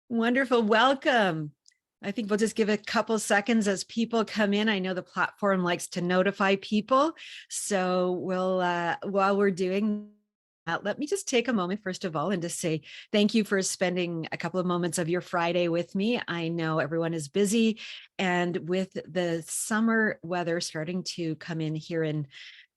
Wonderful. Welcome. I think we'll just give a couple seconds as people come in. I know the platform likes to notify people. So while we're doing that, let me just take a moment, first of all, and just say thank you for spending a couple of moments of your Friday with me. I know everyone is busy, and with the summer weather starting to come in here in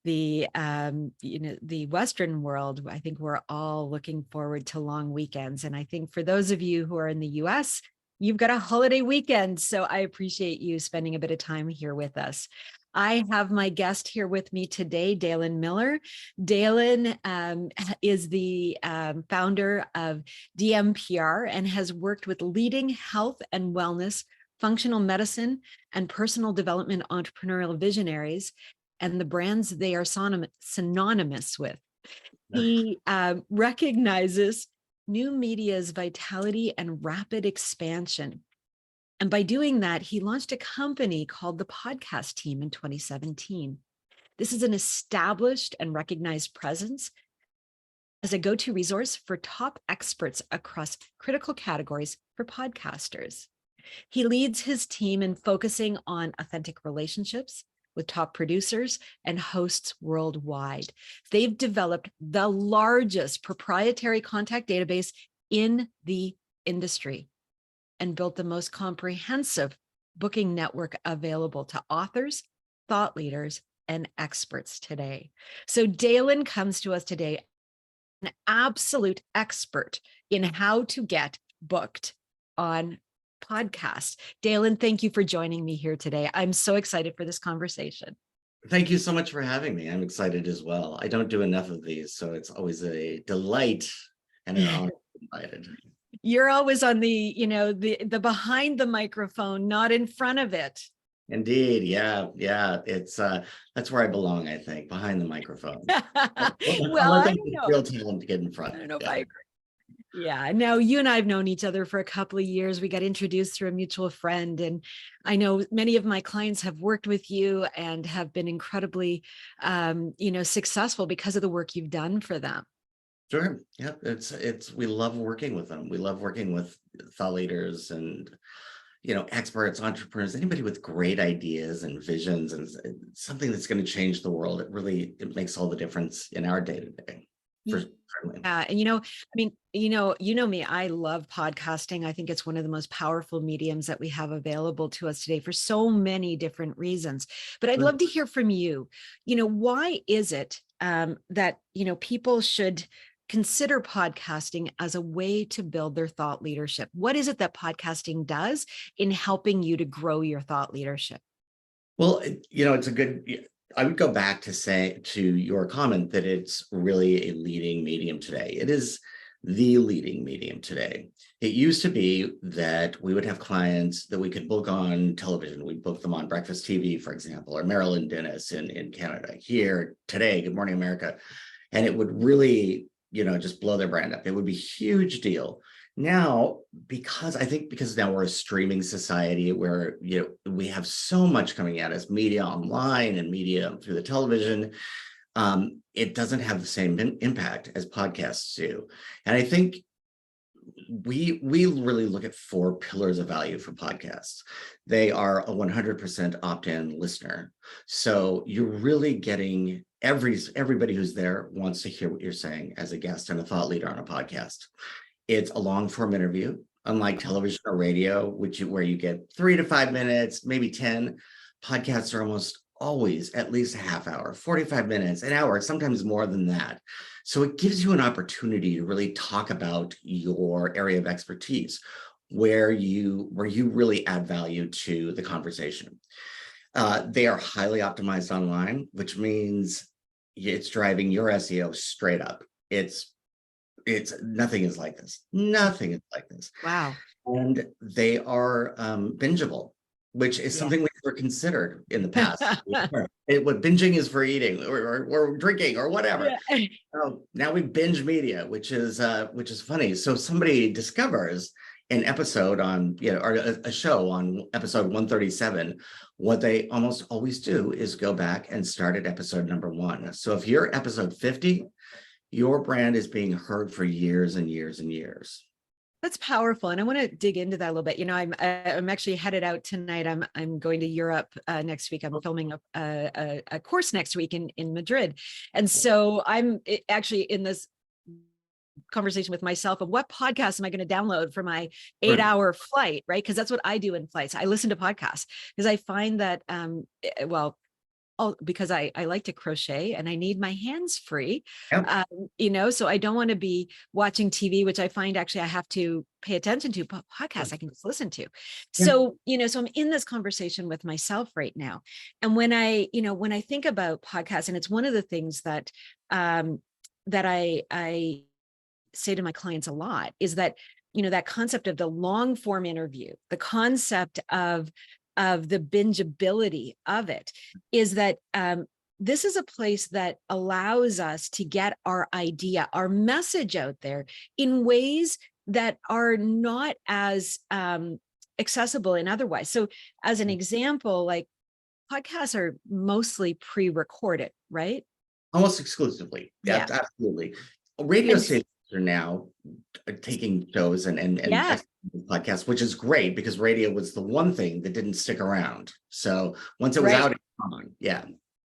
the the Western world, I think we're all looking forward to long weekends. And I think for those of you who are in the US, you've got a holiday weekend. So I appreciate you spending a bit of time here with us. I have my guest here with me today, Dalyn Miller. Dalyn is the founder of DMPR and has worked with leading health and wellness, functional medicine, and personal development entrepreneurial visionaries and the brands they are synonymous with. He recognizes new media's vitality and rapid expansion. And by doing that, he launched a company called the Podcast Team in 2017. This is an established and recognized presence as a go-to resource for top experts across critical categories for podcasters. He leads his team in focusing on authentic relationships with top producers and hosts worldwide. They've developed the largest proprietary contact database in the industry and built the most comprehensive booking network available to authors, thought leaders, and experts today. So Dalyn comes to us today, an absolute expert in how to get booked on podcast. Dalyn, thank you for joining me here today. I'm so excited for this conversation. Thank you so much for having me. I'm excited as well. I don't do enough of these, so it's always a delight and an honor to be invited. You're always on the, the behind the microphone, not in front of it. Indeed, yeah. It's that's where I belong, I think, behind the microphone. Well, I don't know. Real talent to get in front. I don't know if I agree. Yeah, now you and I have known each other for a couple of years. We got introduced through a mutual friend, and I know many of my clients have worked with you and have been incredibly, successful because of the work you've done for them. Sure. Yeah, we love working with them. We love working with thought leaders and experts, entrepreneurs, anybody with great ideas and visions and something that's going to change the world. It makes all the difference in our day to day. And you know me, I love podcasting. I think it's one of the most powerful mediums that we have available to us today for so many different reasons. But I'd love to hear from you. Why is it that, people should consider podcasting as a way to build their thought leadership? What is it that podcasting does in helping you to grow your thought leadership? Well, I would go back to your comment that it's really a leading medium today. It is the leading medium today. It used to be that we would have clients that we could book on television. We'd book them on breakfast TV, for example, or Marilyn Dennis in Canada. Here today, Good Morning America. And it would really, just blow their brand up. It would be a huge deal. Now, because now we're a streaming society where, we have so much coming at us, media online and media through the television, it doesn't have the same impact as podcasts do. And I think we really look at 4 pillars of value for podcasts. They are a 100% opt-in listener. So you're really getting everybody who's there wants to hear what you're saying as a guest and a thought leader on a podcast. It's a long form interview, unlike television or radio, where you get 3 to 5 minutes, maybe 10. Podcasts are almost always at least a half hour, 45 minutes, an hour, sometimes more than that. So it gives you an opportunity to really talk about your area of expertise, where you really add value to the conversation. They are highly optimized online, which means it's driving your SEO straight up. It's nothing is like this. Nothing is like this. Wow. And they are bingeable, which is something we never considered in the past. What binging is for eating or drinking or whatever. Yeah. Now we binge media, which is funny. So somebody discovers an episode on, or a show on episode 137, what they almost always do is go back and start at episode number 1. So if you're episode 50, your brand is being heard for years and years and years. That's powerful, and I want to dig into that a little bit. I'm actually headed out tonight. I'm going to Europe next week. I'm filming a course next week in Madrid, and so I'm actually in this conversation with myself of what podcast am I going to download for my 8-hour flight, right? Because that's what I do in flights. I listen to podcasts because I find that because I like to crochet and I need my hands free, Yep. so I don't want to be watching TV, which I find actually I have to pay attention to. But podcasts I can just listen to. Yeah. So, so I'm in this conversation with myself right now. And when I think about podcasts, and it's one of the things that, that I say to my clients a lot is that, that concept of the long form interview, the concept of the bingeability of it is that this is a place that allows us to get our idea, our message out there in ways that are not as accessible in otherwise. So as an example, like podcasts are mostly pre-recorded, right? Almost exclusively. Yeah, Yeah. absolutely. Radio And stations are now taking shows and yeah, podcasts, which is great because radio was the one thing that didn't stick around. So once it was right. out, it's gone. Yeah.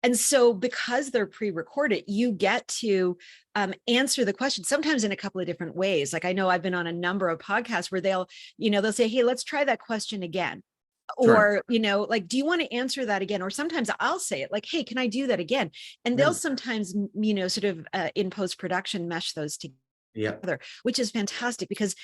And so because they're pre-recorded, you get to answer the question, sometimes in a couple of different ways. Like I know I've been on a number of podcasts where they'll say, hey, let's try that question again. Sure. Or, like, do you want to answer that again? Or sometimes I'll say it like, hey, can I do that again? And Yeah. they'll sometimes, sort of in post-production mesh those together, Yeah. which is fantastic because,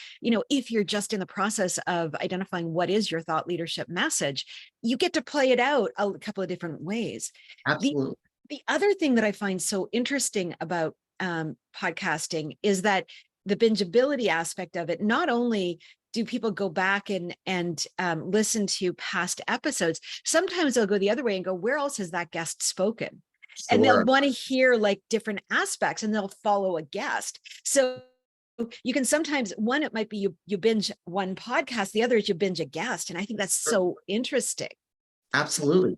if you're just in the process of identifying what is your thought leadership message, you get to play it out a couple of different ways. The, Absolutely. the other thing that I find so interesting about podcasting is that the bingeability aspect of it, not only do people go back and listen to past episodes, sometimes they'll go the other way and go, where else has that guest spoken? And they'll Sure. want to hear like different aspects and they'll follow a guest. So you can sometimes, one, it might be you binge one podcast, the other is you binge a guest. And I think that's Sure. so interesting. Absolutely.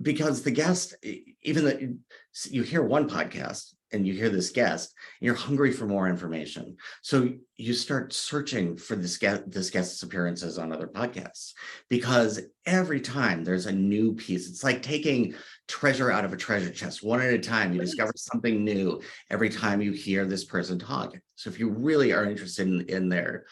Because the guest, even that you hear one podcast and you hear this guest, and you're hungry for more information. So you start searching for this guest's appearances on other podcasts, because every time there's a new piece, it's like taking treasure out of a treasure chest one at a time. You discover something new every time you hear this person talk. So if you really are interested in their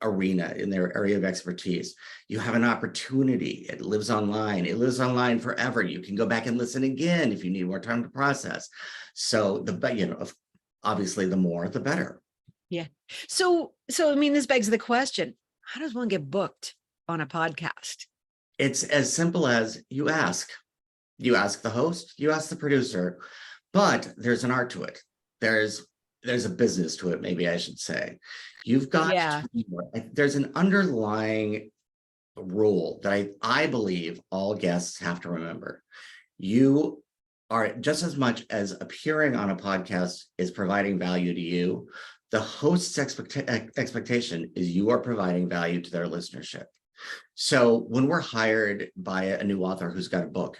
arena, in their area of expertise, you have an opportunity. It lives online. It lives online forever. You can go back and listen again if you need more time to process. So obviously the more, the better. Yeah. So I mean, this begs the question, how does one get booked on a podcast? It's as simple as you ask the host, you ask the producer, but there's an art to it. There's a business to it, maybe I should say. You've got Yeah. there's an underlying rule that I believe all guests have to remember. You are, just as much as appearing on a podcast is providing value to you, the host's expectation is you are providing value to their listenership. So when we're hired by a new author who's got a book,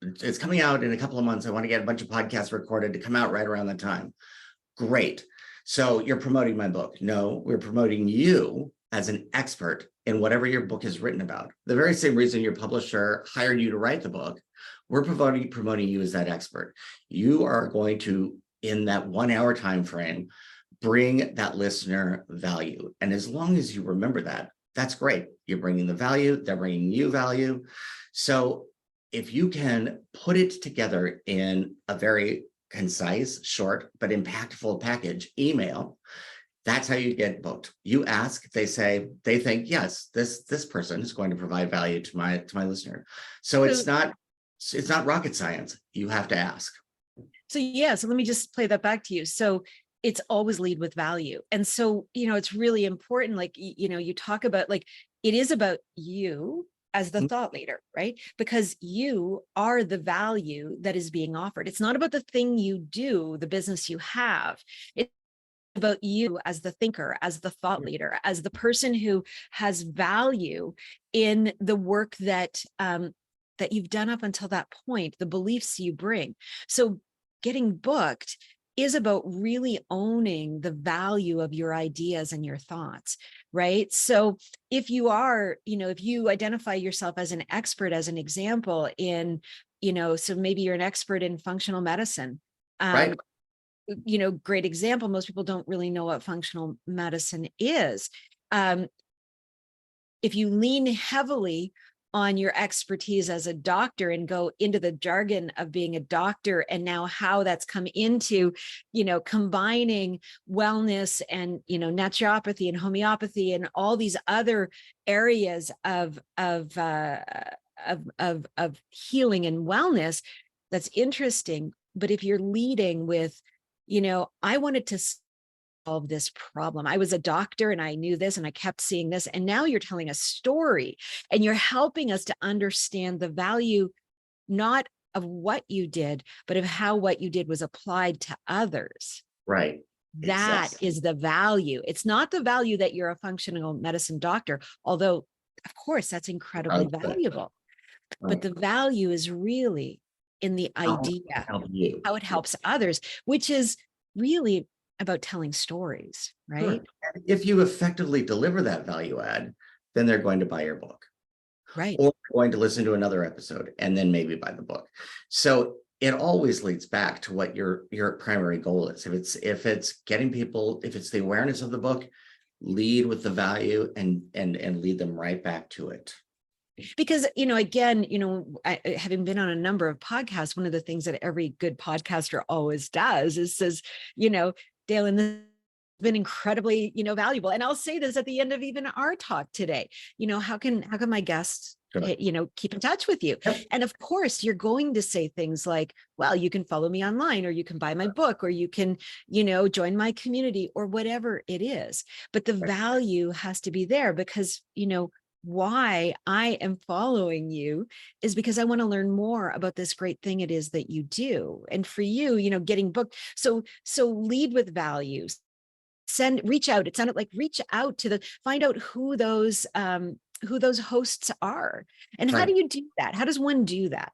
it's coming out in a couple of months, I want to get a bunch of podcasts recorded to come out right around that time. Great. So you're promoting my book. No, we're promoting you as an expert in whatever your book is written about. The very same reason your publisher hired you to write the book, we're promoting you as that expert. You are going to, in that 1 hour time frame, bring that listener value. And as long as you remember that, that's great. You're bringing the value, they're bringing you value. So if you can put it together in a very concise, short, but impactful package email, that's how you get booked. You ask, they think, yes, this person is going to provide value to my listener. So it's not rocket science. You have to ask. So yeah, so let me just play that back to you. So it's always lead with value. And so, it's really important. Like, you talk about, like, it is about you as the thought leader, right? Because you are the value that is being offered. It's not about the thing you do, the business you have. It's about you as the thinker, as the thought leader, as the person who has value in the work that you've done up until that point, the beliefs you bring. So getting booked is about really owning the value of your ideas and your thoughts, right? So if you are, if you identify yourself as an expert, as an example in, so maybe you're an expert in functional medicine. Right. Great example. Most people don't really know what functional medicine is. If you lean heavily on your expertise as a doctor and go into the jargon of being a doctor, and now how that's come into, combining wellness and, naturopathy and homeopathy and all these other areas of healing and wellness, that's interesting. But if you're leading with, I wanted to solve this problem. I was a doctor and I knew this and I kept seeing this. And now you're telling a story and you're helping us to understand the value, not of what you did, but of how what you did was applied to others. Right. That is the value. It's not the value that you're a functional medicine doctor, although of course that's incredibly valuable. But the value is really in the idea, how it helps others, which is really about telling stories, right? Sure. If you effectively deliver that value add, then they're going to buy your book. Right. Or going to listen to another episode and then maybe buy the book. So it always leads back to what your primary goal is. If it's getting people, if it's the awareness of the book, lead with the value and lead them right back to it. Because, again, having been on a number of podcasts, one of the things that every good podcaster always does is says, Dalyn, this has been incredibly, valuable. And I'll say this at the end of even our talk today, how can my guests, keep in touch with you? Yep. And of course, you're going to say things like, well, you can follow me online, or you can buy my book, or you can, join my community, or whatever it is. But the value has to be there because, why I am following you is because I want to learn more about this great thing it is that you do. And for you, getting booked. So lead with values, reach out. It sounded like reach out to find out who those hosts are. And how do you do that? How does one do that?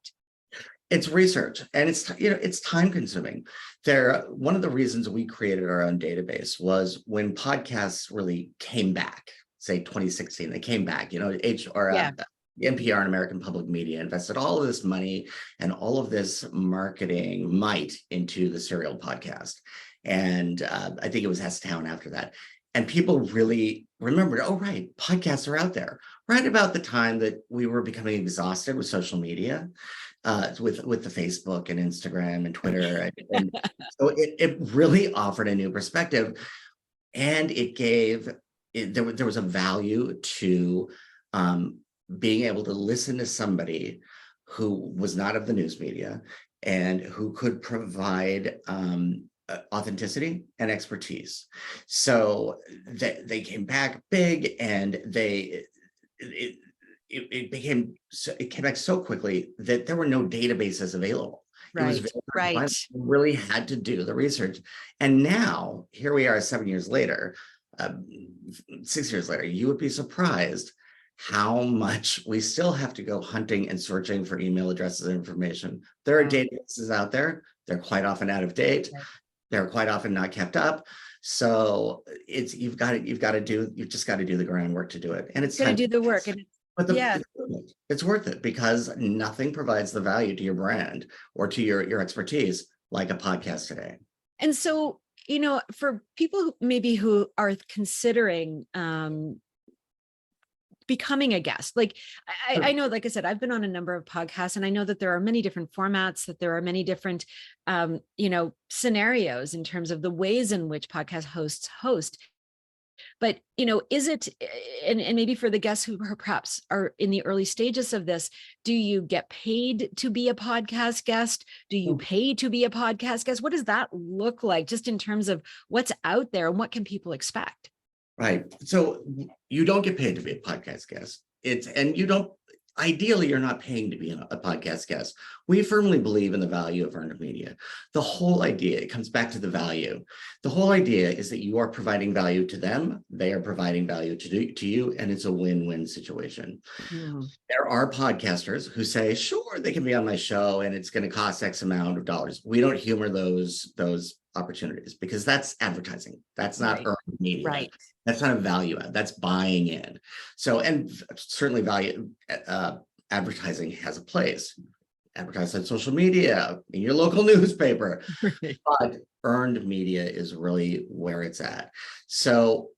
It's research, and it's time consuming. One of the reasons we created our own database was when podcasts really came back, say 2016, they came back, NPR and American Public Media invested all of this money and all of this marketing might into the serial podcast. And I think it was S Town after that. And people really remembered, oh, right, podcasts are out there. Right about the time that we were becoming exhausted with social media, with the Facebook and Instagram and Twitter. And so it really offered a new perspective. And there was a value to being able to listen to somebody who was not of the news media and who could provide authenticity and expertise. So they came back big, and it came back so quickly that there were no databases available. It was right. We really had to do the research. And now here we are 7 years later, 6 years later, you would be surprised how much we still have to go hunting and searching for email addresses and information. There are databases out there. They're quite often out of date. They're quite often not kept up. So you've just got to do the groundwork to do it. And it's got to do the work. But it's worth it because nothing provides the value to your brand or to your expertise like a podcast today. And so, for people who are considering becoming a guest, like I know, like I said, I've been on a number of podcasts, and I know that there are many different formats, that there are many different, scenarios in terms of the ways in which podcast hosts host. But, is it, and maybe for the guests who perhaps are in the early stages of this, do you get paid to be a podcast guest? Do you pay to be a podcast guest? What does that look like just in terms of what's out there and what can people expect? Right. So you don't get paid to be a podcast guest. Ideally, you're not paying to be a podcast guest. We firmly believe in the value of earned media. The whole idea, it comes back to the value. The whole idea is that you are providing value to them. They are providing value to you, and it's a win-win situation. There are podcasters who say, sure, they can be on my show and it's going to cost X amount of dollars. We don't humor those opportunities, because that's advertising. That's not Right. earned media. Right. That's not a value add. That's buying in. So, and certainly advertising has a place. Advertise on social media, in your local newspaper, Right. but earned media is really where it's at. So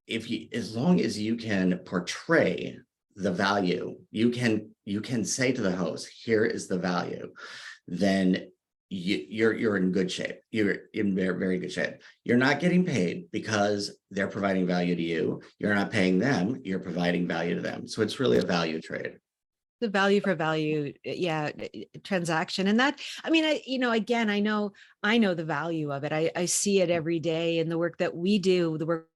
as long as you can portray the value, you can say to the host, here is the value, then you're in good shape. You're in very, very good shape. You're not getting paid because they're providing value to you. You're not paying them, you're providing value to them. So it's really a value trade. The value for value, yeah, transaction. And that, I mean, again, I know the value of it. I see it every day in the work that we do, the work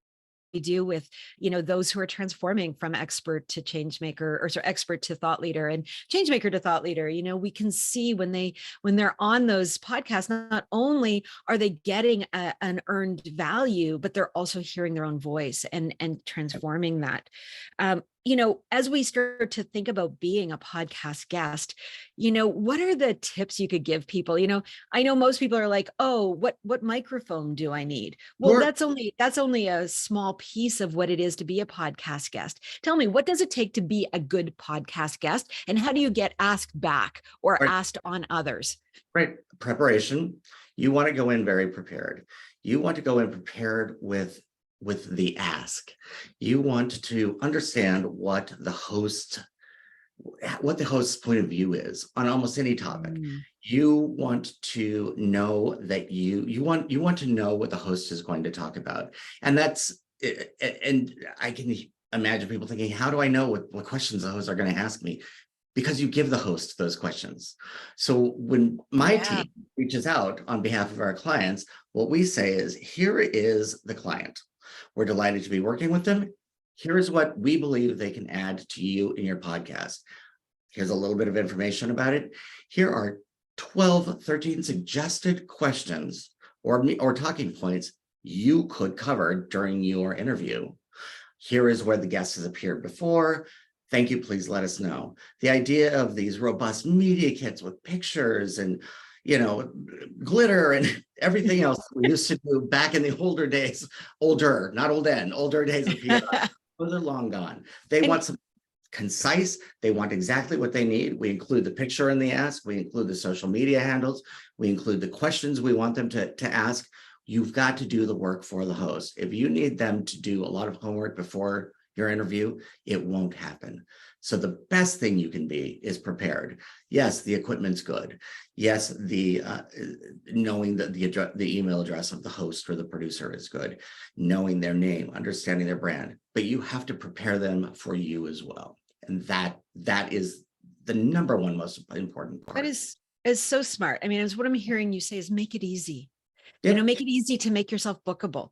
we do with, those who are transforming from expert to change maker, or sorry, expert to thought leader, and change maker to thought leader. We can see when they're on those podcasts, not only are they getting an earned value, but they're also hearing their own voice and transforming that. As we start to think about being a podcast guest, what are the tips you could give people? I know most people are like, oh, what microphone do I need? Well, Sure. that's only a small piece of what it is to be a podcast guest. Tell me, what does it take to be a good podcast guest, and how do you get asked back or Right. asked on others? Right. Preparation. You want to go in very prepared. You want to go in prepared with the ask. You want to understand what the host's point of view is on almost any topic. You want to know that you want to know what the host is going to talk about. And I can imagine people thinking, how do I know what questions the hosts are going to ask me? Because you give the host those questions. So when my team reaches out on behalf of our clients, what we say is, here is the client. We're delighted to be working with them. Here is what we believe they can add to you in your podcast. Here's a little bit of information about it. Here are 12, 13 suggested questions or talking points you could cover during your interview. Here is where the guest has appeared before. Thank you, please let us know. The idea of these robust media kits with pictures and glitter and everything else we used to do back in the older days, not old N, older days of PR, those are long gone. They want some concise, they want exactly what they need. We include the picture in the ask, we include the social media handles, we include the questions we want them to ask. You've got to do the work for the host. If you need them to do a lot of homework before your interview, it won't happen. So the best thing you can be is prepared. Yes, the equipment's good. Yes, the knowing that the email address of the host or the producer is good. Knowing their name, understanding their brand, but you have to prepare them for you as well. And that is the number one most important part. That is so smart. I mean, it's what I'm hearing you say is make it easy. Yep. Make it easy to make yourself bookable.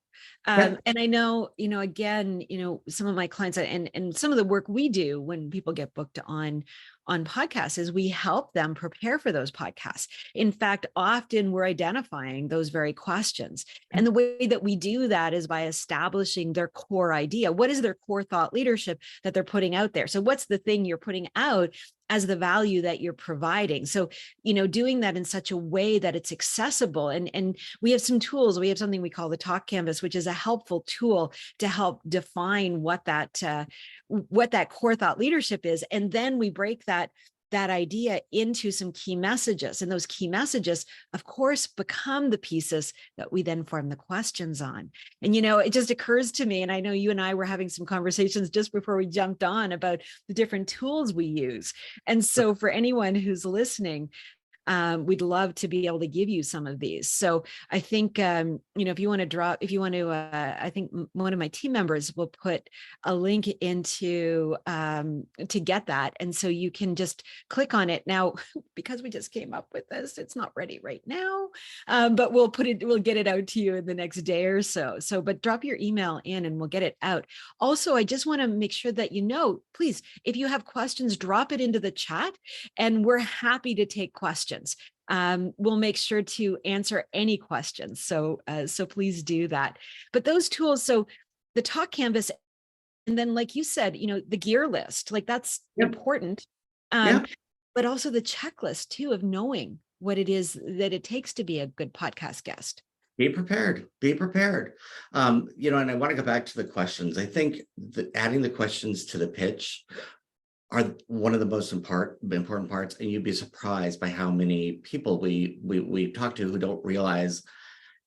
Yep. And I know, again, some of my clients and some of the work we do when people get booked on podcasts is we help them prepare for those podcasts. In fact, often we're identifying those very questions. And the way that we do that is by establishing their core idea. What is their core thought leadership that they're putting out there? So what's the thing you're putting out as the value that you're providing? So, doing that in such a way that it's accessible. And we have some tools. We have something we call the Talk Canvas, which is a helpful tool to help define what that core thought leadership is. And then we break that idea into some key messages. And those key messages, of course, become the pieces that we then form the questions on. And, it just occurs to me, and I know you and I were having some conversations just before we jumped on about the different tools we use. And so for anyone who's listening, we'd love to be able to give you some of these. So I think, if you want to, I think one of my team members will put a link into to get that. And so you can just click on it now, because we just came up with this, it's not ready right now, but we'll get it out to you in the next day or so. But drop your email in and we'll get it out. Also, I just want to make sure that, please, if you have questions, drop it into the chat and we're happy to take questions. We'll make sure to answer any questions. So please do that. But those tools, so the Talk Canvas, and then like you said, the gear list, like that's important. But also the checklist too, of knowing what it is that it takes to be a good podcast guest. Be prepared. Be prepared. And I want to go back to the questions. I think that adding the questions to the pitch are one of the most important parts, and you'd be surprised by how many people we talk to who don't realize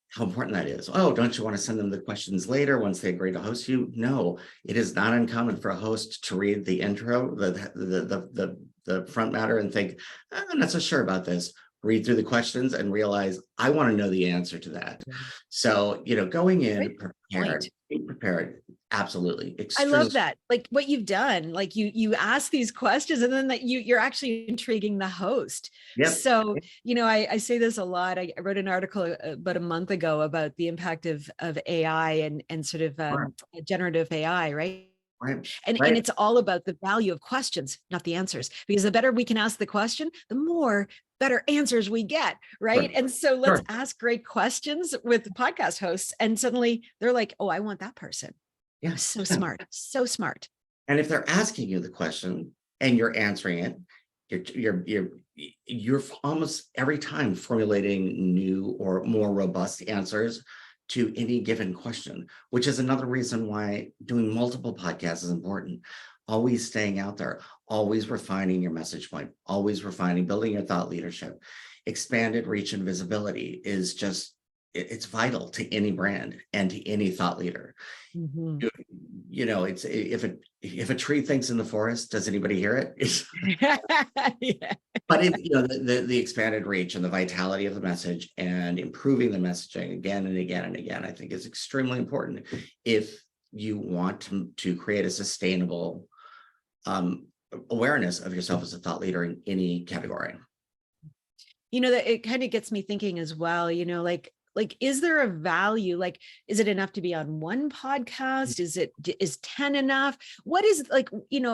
how important that is. Oh, don't you want to send them the questions later once they agree to host you? No, it is not uncommon for a host to read the intro, the front matter, and think, I'm not so sure about this. Read through the questions and realize I want to know the answer to that. So, going in prepared, be prepared. Absolutely. I love that. Like what you've done, like you ask these questions and then that you're actually intriguing the host. Yep. So, I say this a lot. I wrote an article about a month ago about the impact of AI and sort of generative AI, right? Right. And it's all about the value of questions, not the answers, because the better we can ask the question, the more better answers we get. Right. And so let's ask great questions with podcast hosts. And suddenly they're like, oh, I want that person. Yeah. So smart. So smart. And if they're asking you the question and you're answering it, you're almost every time formulating new or more robust answers to any given question, which is another reason why doing multiple podcasts is important. Always staying out there, always refining your message point, always refining, building your thought leadership. Expanded reach and visibility is just, it's vital to any brand and to any thought leader. Mm-hmm. It's if a tree thinks in the forest, does anybody hear it? Yeah. But the expanded reach and the vitality of the message and improving the messaging again and again and again, I think is extremely important if you want to create a sustainable awareness of yourself as a thought leader in any category. That it kind of gets me thinking as well, like, is there a value? Like, is it enough to be on one podcast? Is 10 enough? What is like,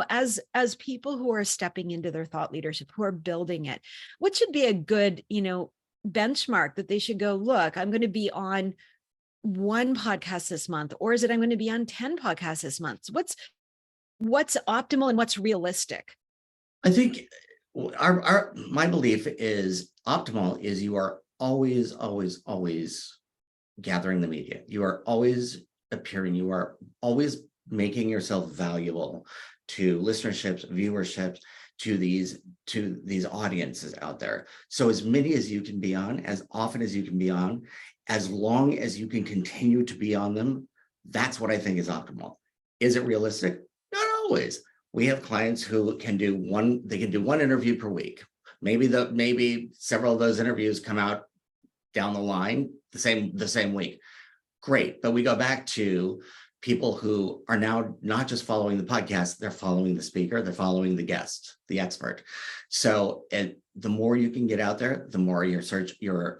as people who are stepping into their thought leadership, who are building it, what should be a good, benchmark that they should go, look, I'm going to be on one podcast this month, or is it I'm going to be on 10 podcasts this month? What's optimal and what's realistic? I think my belief is optimal is you are always gathering the media. You are always appearing. You are always making yourself valuable to listenerships, viewerships, to these audiences out there. So as many as you can be on, as often as you can be on, as long as you can continue to be on them, that's what I think is optimal. Is it realistic? Not always. We have clients who can do one interview per week. Maybe several of those interviews come out down the line the same week. Great. But we go back to people who are now not just following the podcast, they're following the speaker, they're following the guest, the expert. So the more you can get out there, the more your search, your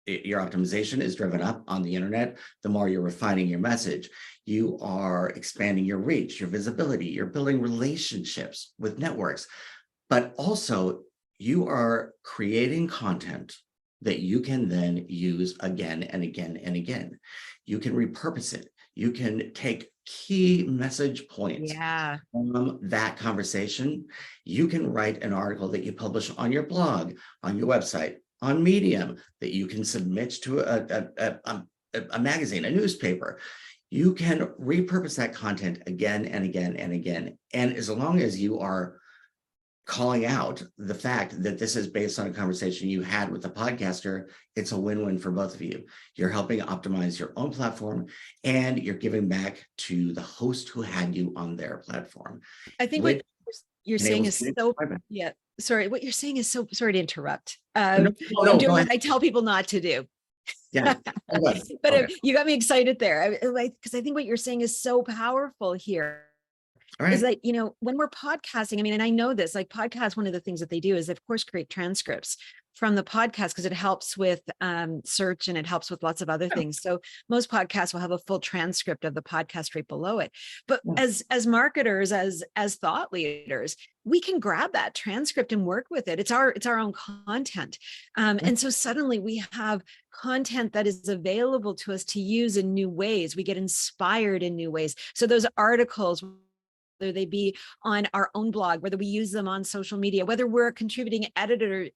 optimization is driven up on the internet, the more you're refining your message. You are expanding your reach, your visibility, you're building relationships with networks, but also you are creating content that you can then use again and again and again. You can repurpose it. You can take key message points from that conversation. You can write an article that you publish on your blog, on your website, on Medium, that you can submit to a magazine, a newspaper. You can repurpose that content again and again and again. And as long as you are calling out the fact that this is based on a conversation you had with the podcaster, it's a win-win for both of you. You're helping optimize your own platform and you're giving back to the host who had you on their platform. I think what you're saying is so, sorry, what you're saying is so, sorry to interrupt. I'm doing what I tell people not to do. Yeah. But you got me excited there because I think what you're saying is so powerful here. Is that, when we're podcasting, and I know this, like podcasts, one of the things that they do is, of course, create transcripts from the podcast because it helps with search and it helps with lots of other things. So most podcasts will have a full transcript of the podcast right below it. But as marketers, as thought leaders, we can grab that transcript and work with it. It's our own content. And so suddenly we have content that is available to us to use in new ways. We get inspired in new ways. So those articles whether they be on our own blog, whether we use them on social media, whether we're a contributing editor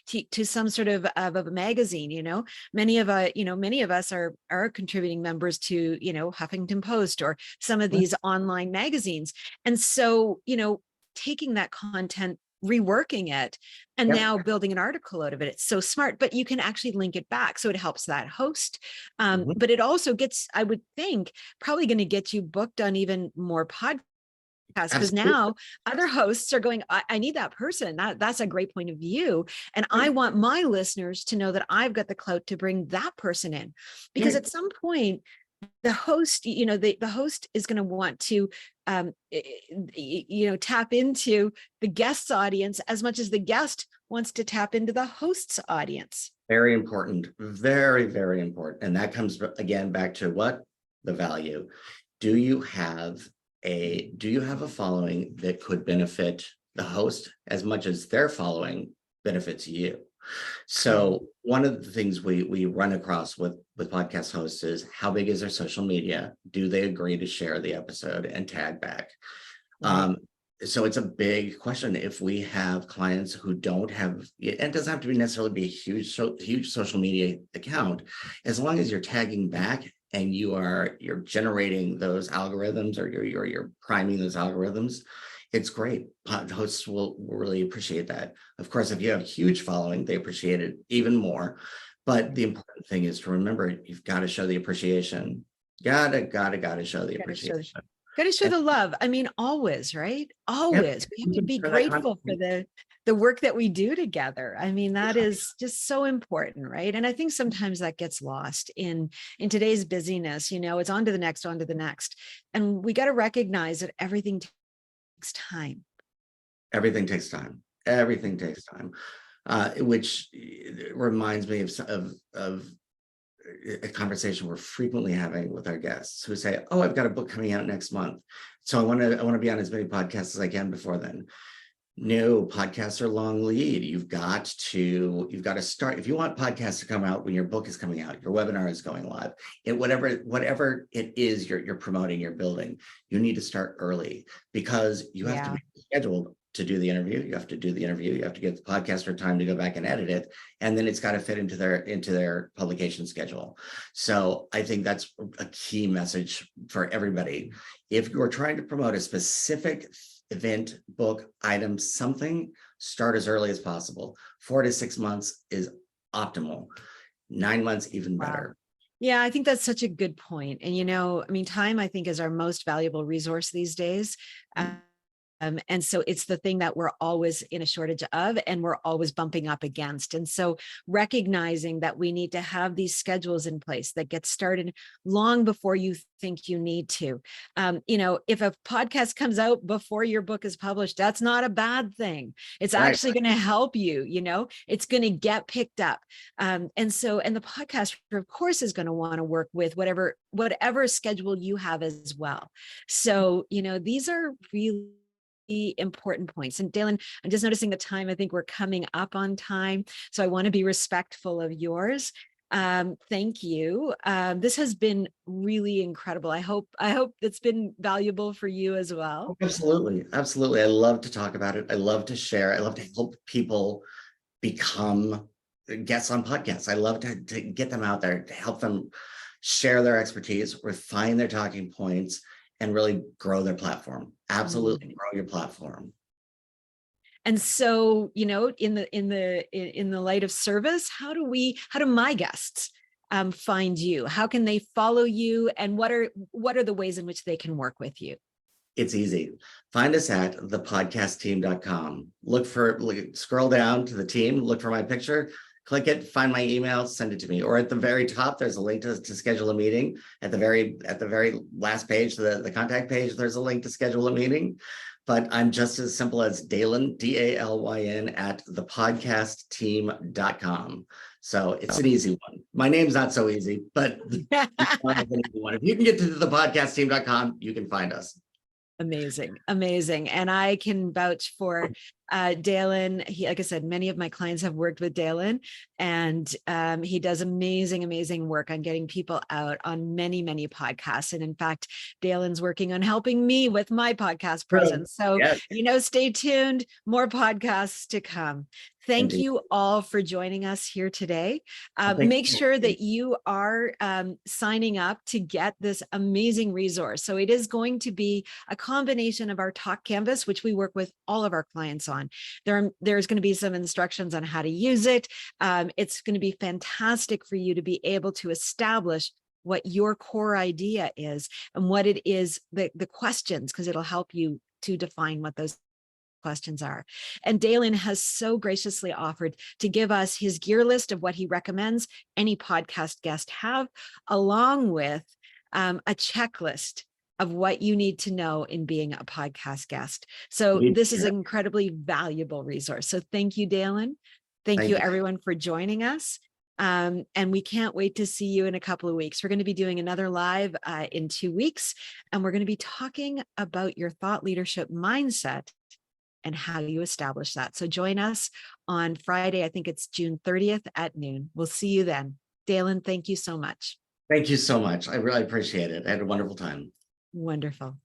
to some sort of a magazine. Many of us are contributing members to Huffington Post or some of these online magazines, and so taking that content, reworking it, and now building an article out of it. It's so smart, but you can actually link it back. So it helps that host. But it also gets, I would think, probably going to get you booked on even more podcasts, because now other hosts are going, I need that person. That's a great point of view. And I want my listeners to know that I've got the clout to bring that person in, because at some point, the host, the host is going to want to, tap into the guest's audience as much as the guest wants to tap into the host's audience. Very important. Very, very important. And that comes again back to what? The value. Do you have a following that could benefit the host as much as their following benefits you? So one of the things we run across with podcast hosts is, how big is their social media? Do they agree to share the episode and tag back? So it's a big question. If we have clients who don't have, it doesn't have to necessarily be a huge social media account, as long as you're tagging back and you're generating those algorithms, or you're priming those algorithms, it's great. Hosts will really appreciate that. Of course, if you have a huge following, they appreciate it even more. But the important thing is to remember, you've got to show the appreciation. Gotta show the appreciation. Got to show the love. I mean, always, right? Always. We have to be grateful for the work that we do together. I mean, that is just so important, right? And I think sometimes that gets lost in today's busyness. It's on to the next. And we got to recognize that everything takes time. Everything takes time, which reminds me of a conversation we're frequently having with our guests who say, "Oh, I've got a book coming out next month, so I want to be on as many podcasts as I can before then." No, podcasts are long lead. You've got to start. If you want podcasts to come out when your book is coming out, your webinar is going live, whatever it is you're promoting, you're building, you need to start early, because you have to be scheduled to do the interview. You have to do the interview. You have to get the podcaster time to go back and edit it, and then it's got to fit into their publication schedule. So I think that's a key message for everybody. If you're trying to promote a specific event, book, item, something, start as early as possible. 4 to 6 months is optimal. 9 months, even better. Yeah, I think that's such a good point. And, time, I think, is our most valuable resource these days. And so it's the thing that we're always in a shortage of, and we're always bumping up against. And so recognizing that we need to have these schedules in place that get started long before you think you need to. If a podcast comes out before your book is published, that's not a bad thing. It's actually going to help you, it's going to get picked up. And the podcaster, of course, is going to want to work with whatever schedule you have as well. So, these are really important points. And Dalyn, I'm just noticing the time. I think we're coming up on time, so I want to be respectful of yours. Thank you. This has been really incredible. I hope it's been valuable for you as well. Absolutely. I love to talk about it. I love to share. I love to help people become guests on podcasts. I love to get them out there, to help them share their expertise, refine their talking points, and really grow their platform. Absolutely grow your platform. And so, in the light of service, how do my guests find you? How can they follow you? And what are the ways in which they can work with you? It's easy. Find us at thepodcastteam.com. Scroll down to the team, look for my picture, click it, find my email, send it to me. Or at the very top, there's a link to schedule a meeting. At the very last page, the contact page, there's a link to schedule a meeting. But I'm just as simple as Dalyn, DALYN, at thepodcastteam.com. So it's an easy one. My name's not so easy, but if you can get to thepodcastteam.com, you can find us. Amazing. And I can vouch for Dalyn, like I said, many of my clients have worked with Dalyn, and he does amazing work on getting people out on many podcasts. And in fact, Dalyn's working on helping me with my podcast presence. So, Yes, stay tuned, more podcasts to come. Thank indeed. you all for joining us here today. Thank Make you. sure that you are signing up to get this amazing resource. So it is going to be a combination of our Talk Canvas, which we work with all of our clients on. There's going to be some instructions on how to use it. It's going to be fantastic for you to be able to establish what your core idea is and what it is, the questions, because it'll help you to define what those questions are. And Dalyn has so graciously offered to give us his gear list of what he recommends any podcast guest have, along with a checklist of what you need to know in being a podcast guest. So this is an incredibly valuable resource. So thank you, Dalyn. Thank you, everyone, for joining us. And we can't wait to see you in a couple of weeks. We're going to be doing another live in 2 weeks, and we're going to be talking about your thought leadership mindset and how you establish that. So join us on Friday. I think it's June 30th at noon. We'll see you then. Dalyn, thank you so much. Thank you so much. I really appreciate it. I had a wonderful time. Wonderful.